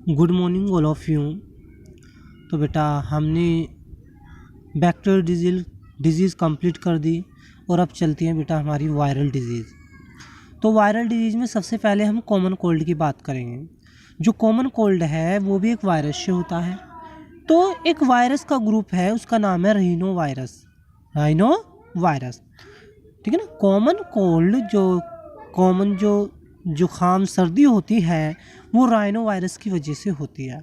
Good morning all of you. तो बेटा हमने बैक्टीरियल डिजीज़ कंप्लीट कर दी और अब चलती हैं बेटा हमारी वायरल डिजीज़। तो वायरल डिजीज़ में सबसे पहले हम कॉमन कोल्ड की बात करेंगे। जो कॉमन कोल्ड है वो भी एक वायरस से होता है। तो एक वायरस का ग्रुप है, उसका नाम है राइनो वायरस। ठीक है ना। कॉमन कोल्ड जो जुखाम सर्दी होती है वो राइनो वायरस की वजह से होती है।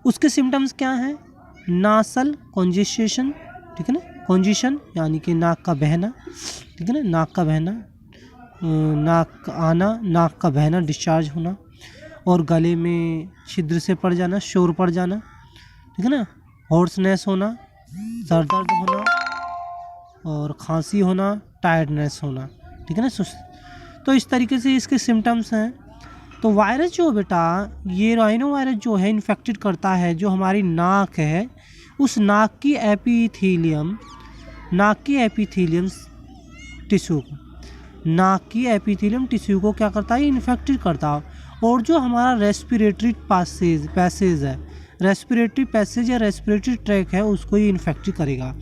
उसके सिम्टम्स क्या हैं? नासल कॉन्जेशन, ठीक है ना, कॉन्जेशन यानी कि नाक का बहना, ठीक है ना, नाक का बहना, नाक आना, नाक का बहना, डिस्चार्ज होना, और गले में छिद्र से पड़ जाना, शोर पड़ जाना, ठीक है ना, हॉर्सनेस होना, सर दर्द होना और खांसी होना, टायर्डनेस होना, ठीक है ना। तो इस तरीके से इसके सिम्टम्स हैं। तो वायरस जो बेटा, ये राइनो वायरस जो है इन्फेक्टेड करता है जो हमारी नाक है, उस नाक की एपिथेलियम टिश्यू को क्या करता है? इन्फेक्टेड करता है। और जो हमारा रेस्पिरेटरी पैसेज है, रेस्पिरेटरी पैसेज या रेस्पिरेटरी ट्रैक है, उसको ये इन्फेक्ट करेगा।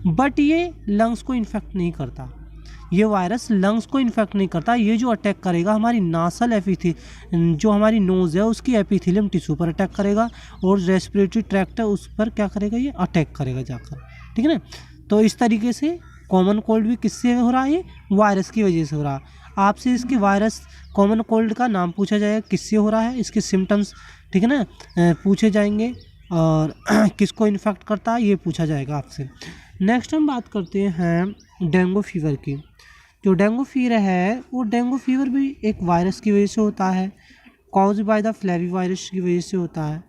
बट ये लंग्स को इन्फेक्ट नहीं करता। ये वायरस लंग्स को इन्फेक्ट नहीं करता। ये जो अटैक करेगा हमारी नासल जो हमारी नोज़ है उसकी एपिथेलियम टिश्यू पर अटैक करेगा, और रेस्पिरेटरी ट्रैक्ट है उस पर क्या करेगा? ये अटैक करेगा जाकर, ठीक है ना। तो इस तरीके से कॉमन कोल्ड भी किससे हो रहा है? ये वायरस की वजह से हो रहा है। आपसे इसके वायरस कॉमन कोल्ड का नाम पूछा जाएगा, किससे हो रहा है, इसके सिम्टम्स, ठीक है ना, पूछे जाएंगे, और किसको इन्फेक्ट करता है ये पूछा जाएगा आपसे। नेक्स्ट हम बात करते हैं डेंगू फीवर की। जो डेंगू फीवर है वो डेंगू फीवर भी एक वायरस की वजह से होता है, cause by the flavi virus की वजह से होता है,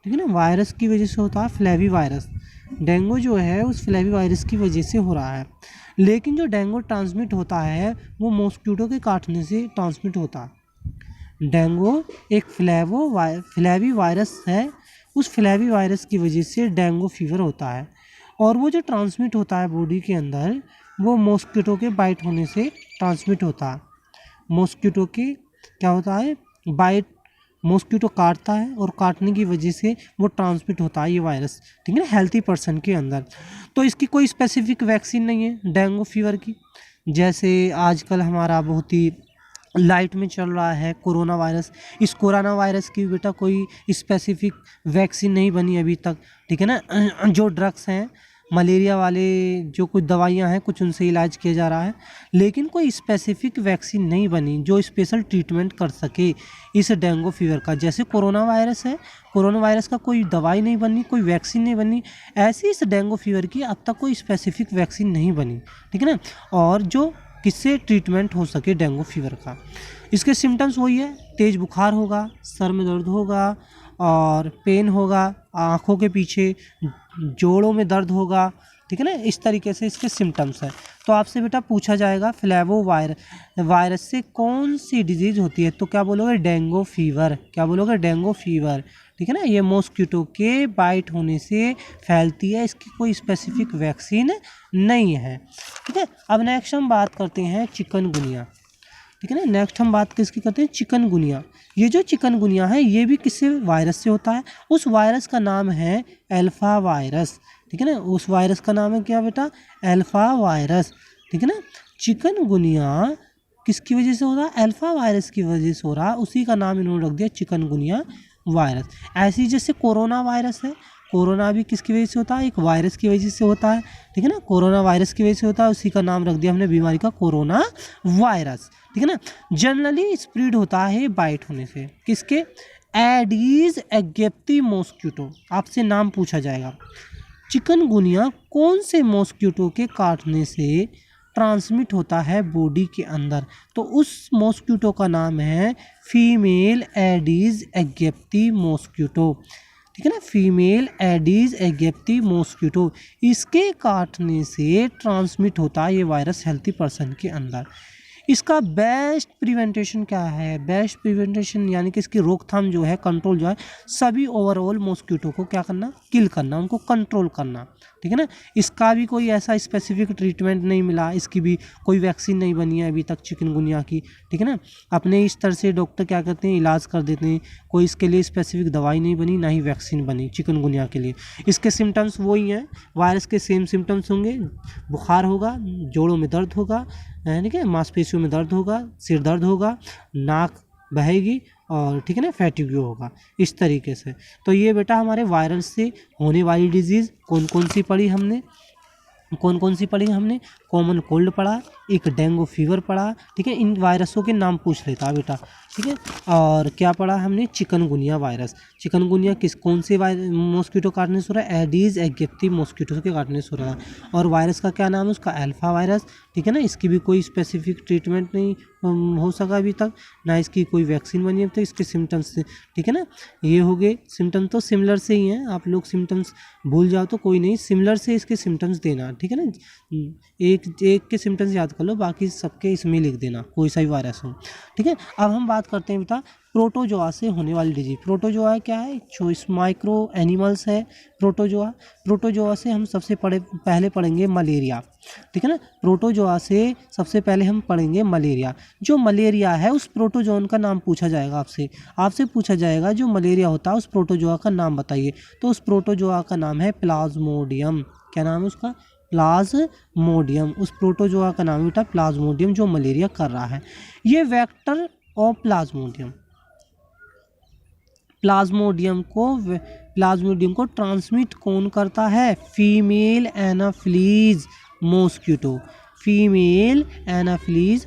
ठीक है ना, वायरस की वजह से होता है, फ्लेवी वायरस। डेंगू जो है उस फ्लेवी वायरस की वजह से हो रहा है। लेकिन जो डेंगू ट्रांसमिट होता है वो मॉस्किटो के काटने से ट्रांसमिट होता है। डेंगू एक फ्लेवी वायरस है, उस फ्लेवी वायरस की वजह से डेंगू फीवर होता है। और वो जो ट्रांसमिट होता है बॉडी के अंदर, वो मॉस्किटो के बाइट होने से ट्रांसमिट होता है। मॉस्किटो के क्या होता है? बाइट, मॉस्किटो काटता है और काटने की वजह से वो ट्रांसमिट होता है ये वायरस, ठीक है ना, हेल्थी पर्सन के अंदर। तो इसकी कोई स्पेसिफिक वैक्सीन नहीं है डेंगू फीवर की। जैसे आजकल हमारा बहुत ही लाइट में चल रहा है कोरोना वायरस, इस कोरोना वायरस की बेटा कोई स्पेसिफिक वैक्सीन नहीं बनी अभी तक, ठीक है ना। जो ड्रग्स हैं मलेरिया वाले, जो कुछ दवाइयां हैं, कुछ उनसे इलाज किया जा रहा है, लेकिन कोई स्पेसिफिक वैक्सीन नहीं बनी जो स्पेशल ट्रीटमेंट कर सके इस डेंगू फीवर का। जैसे कोरोना वायरस है, कोरोना वायरस का कोई दवाई नहीं बनी, कोई वैक्सीन नहीं बनी, ऐसे इस डेंगू फीवर की अब तक कोई स्पेसिफिक वैक्सीन नहीं बनी, ठीक है ना। और जो किससे ट्रीटमेंट हो सके डेंगू फीवर का, इसके सिम्टम्स वही है, तेज़ बुखार होगा, सर में दर्द होगा और पेन होगा, आँखों के पीछे जोड़ों में दर्द होगा, ठीक है ना। इस तरीके से इसके सिम्टम्स है। तो आपसे बेटा पूछा जाएगा फ्लेवो वायरस से कौन सी डिजीज़ होती है, तो क्या बोलोगे? Dengue fever. क्या बोलोगे? डेंगू फीवर, ठीक है ना। ये मॉस्किटो के बाइट होने से फैलती है, इसकी कोई स्पेसिफिक वैक्सीन नहीं है, ठीक है। अब नेक्स्ट हम बात करते हैं चिकनगुनिया, ठीक है ना। नेक्स्ट हम बात किसकी करते हैं? चिकनगुनिया। ये जो चिकनगुनिया है ये भी किससे वायरस से होता है? उस वायरस का नाम है अल्फा वायरस, ठीक है ना। उस वायरस का नाम है क्या बेटा? अल्फा वायरस, ठीक है ना। चिकनगुनिया किसकी वजह से हो रहा है? अल्फा वायरस की वजह से हो रहा है, उसी का नाम इन्होंने रख दिया चिकनगुनिया वायरस। ऐसी जैसे कोरोना वायरस है, कोरोना भी किसकी वजह से होता है? एक वायरस की वजह से होता है, ठीक है ना। कोरोना वायरस की वजह से होता है, उसी का नाम रख दिया हमने बीमारी का कोरोना वायरस, ठीक है ना। जनरली स्प्रेड होता है बाइट होने से, किसके? Aedes aegypti mosquito. आपसे नाम पूछा जाएगा। चिकनगुनिया कौन से मॉस्किटो के काटने से ट्रांसमिट होता है बॉडी के अंदर? तो उस मॉस्किटो का नाम है फीमेल एडीज एगिप्टी मॉस्किटो, ठीक है ना, फीमेल एडीज एगिप्टी मॉस्किटो। इसके काटने से ट्रांसमिट होता है ये वायरस हेल्थी पर्सन के अंदर। इसका बेस्ट प्रिवेंटेशन क्या है? बेस्ट प्रिवेंटेशन यानी कि इसकी रोकथाम जो है, कंट्रोल जो है, सभी ओवरऑल मॉस्किटो को क्या करना? किल करना, उनको कंट्रोल करना, ठीक है ना। इसका भी कोई ऐसा स्पेसिफिक ट्रीटमेंट नहीं मिला, इसकी भी कोई वैक्सीन नहीं बनी है अभी तक चिकनगुनिया की, ठीक है ना। अपने इस तरह से डॉक्टर क्या करते हैं, इलाज कर देते हैं, कोई इसके लिए स्पेसिफिक दवाई नहीं बनी, ना ही वैक्सीन बनी चिकनगुनिया के लिए। इसके सिम्टम्स वही हैं, वायरस के सेम सिम्टम्स होंगे, बुखार होगा, जोड़ों में दर्द होगा, ठीक है, मांसपेशियों में दर्द होगा, सिर दर्द होगा, नाक बहेगी और ठीक है ना, फैटिग होगा, इस तरीके से। तो ये बेटा हमारे वायरल से होने वाली डिजीज़ कौन कौन सी पढ़ी हमने? कॉमन कोल्ड पढ़ा, एक डेंगू फीवर पढ़ा, ठीक है। इन वायरसों के नाम पूछ लेता बेटा, ठीक है। और क्या पढ़ा हमने? Chikungunya virus. चिकनगुनिया कौन से मॉस्किटो काटने से हो रहा है? एडीज एगिप्ती मॉस्किटो के काटने से हो रहा है। और वायरस का क्या नाम है? उसका अल्फा वायरस, ठीक है ना। इसकी भी कोई स्पेसिफिक ट्रीटमेंट नहीं हो सका अभी तक, ना इसकी कोई वैक्सीन बनी है तो इसके सिम्टम्स से, ठीक है ना। ये हो गए सिम्टम्स, तो सिमिलर से ही हैं, आप लोग सिम्टम्स भूल जाओ तो कोई नहीं, सिमिलर से इसके सिम्टम्स देना, ठीक है ना। एक के सिम्टम्स याद कर लो, बाकी सबके इसमें लिख देना, कोई सा भी वायरस हो, ठीक है। अब हम बात करते हैं बेटा प्रोटोजोआ से होने वाली डिजीज। प्रोटोजोआ क्या है? जो इस माइक्रो एनिमल्स है प्रोटोजोआ से हम सबसे पहले पढ़ेंगे मलेरिया, ठीक है ना। प्रोटोजोआ से सबसे पहले हम पढ़ेंगे मलेरिया। जो मलेरिया है उस प्रोटोजोन का नाम पूछा जाएगा आपसे पूछा जाएगा, जो मलेरिया होता है उस प्रोटोजोआ का नाम बताइए। तो उस प्रोटोजोआ का नाम है प्लाज्मोडियम। क्या नाम है उसका? प्लाज्मोडियम। उस प्रोटोजोआ का नाम बेटा प्लाज्मोडियम, जो मलेरिया कर रहा है। ये वेक्टर ऑफ प्लाज्मोडियम को ट्रांसमिट कौन करता है? Female Anopheles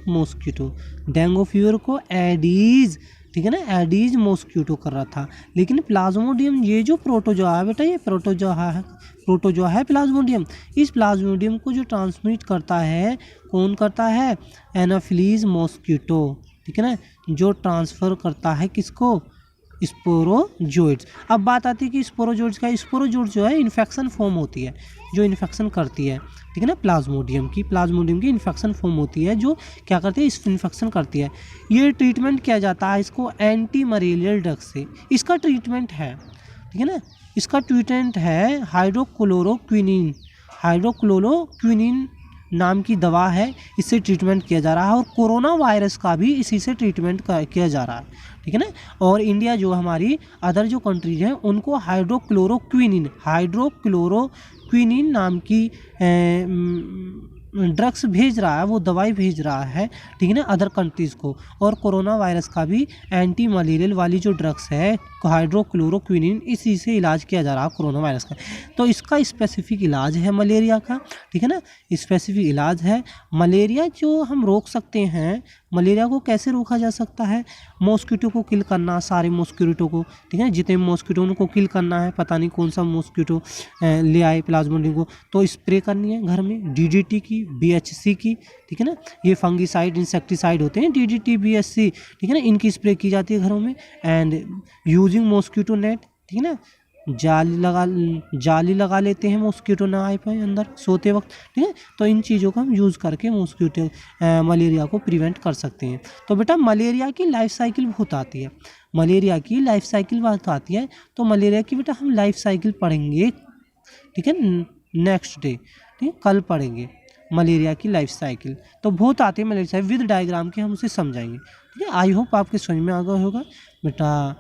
mosquito. Dengue fever को एडीज, ठीक है ना, एडीज मॉस्किटो कर रहा था। लेकिन प्लाज्मोडियम, ये जो प्रोटोजोआ है बेटा, ये प्रोटोजोआ है प्लाज्मोडियम। इस प्लाज्मोडियम को जो ट्रांसमिट करता है, कौन करता है? एनाफिलीज मॉस्किटो, ठीक है ना, जो ट्रांसफ़र करता है किसको? स्पोरोजोइड्स। अब बात आती है कि स्पोरोजोइड्स का, स्पोरोजोइड्स जो है इन्फेक्शन फॉर्म होती है, जो इन्फेक्शन करती है, ठीक है ना। प्लाज्मोडियम की इन्फेक्शन फॉर्म होती है, जो क्या करती है? इस इन्फेक्शन करती है। ये ट्रीटमेंट किया जाता है इसको एंटी मलेरियल ड्रग से। इसका ट्रीटमेंट है, ठीक है ना, इसका ट्रीटमेंट है हाइड्रोक्लोरोक्विनिन नाम की दवा है, इससे ट्रीटमेंट किया जा रहा है। और कोरोना वायरस का भी इसी से ट्रीटमेंट किया जा रहा है, ठीक है ना। और इंडिया जो हमारी अदर जो कंट्रीज हैं उनको हाइड्रोक्लोरोक्विनिन नाम की ड्रग्स भेज रहा है, वो दवाई भेज रहा है, ठीक है ना, अदर कंट्रीज़ को। और कोरोना वायरस का भी एंटी मलेरियल वाली जो ड्रग्स है हाइड्रोक्लोरोक्विनिन, इसी से इलाज किया जा रहा है कोरोना वायरस का। तो इसका स्पेसिफिक इलाज है मलेरिया का, ठीक है ना, स्पेसिफिक इलाज है। मलेरिया जो हम रोक सकते हैं, मलेरिया को कैसे रोका जा सकता है? मॉस्किटो को किल करना, सारे मॉस्किटो को, ठीक है, जितने मॉस्किटो उनको किल करना है। पता नहीं कौन सा मॉस्किटो ले आए प्लाज्मोडियम को, तो स्प्रे करनी है घर में DDT की, BHC की, ठीक है ना। ये फंगीसाइड इंसेक्टिसाइड होते हैं, DDT BHC, ठीक है ना, इनकी स्प्रे की जाती है घरों में। एंड यूजिंग मॉस्किटो नेट, ठीक है ना, जाली लगा लेते हैं मॉस्किटो ना आए पाए अंदर सोते वक्त, ठीक है। तो इन चीज़ों का हम यूज़ करके मलेरिया को प्रिवेंट कर सकते हैं। तो बेटा मलेरिया की लाइफ साइकिल बहुत आती है, तो मलेरिया की बेटा हम लाइफ साइकिल पढ़ेंगे, ठीक है, नेक्स्ट डे, ठीक है, कल पढ़ेंगे मलेरिया की लाइफ साइकिल। तो बहुत आती है मलेरिया विद डायग्राम के, हम उसे समझाएंगे, ठीक है। आई होप आपके समझ में आ गया होगा बेटा।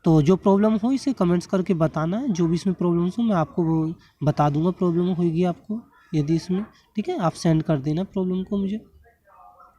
तो जो प्रॉब्लम हो इसे कमेंट्स करके बताना, जो भी इसमें प्रॉब्लम्स हो मैं आपको वो बता दूंगा, प्रॉब्लम होगी आपको यदि इसमें, ठीक है। आप सेंड कर देना प्रॉब्लम को मुझे।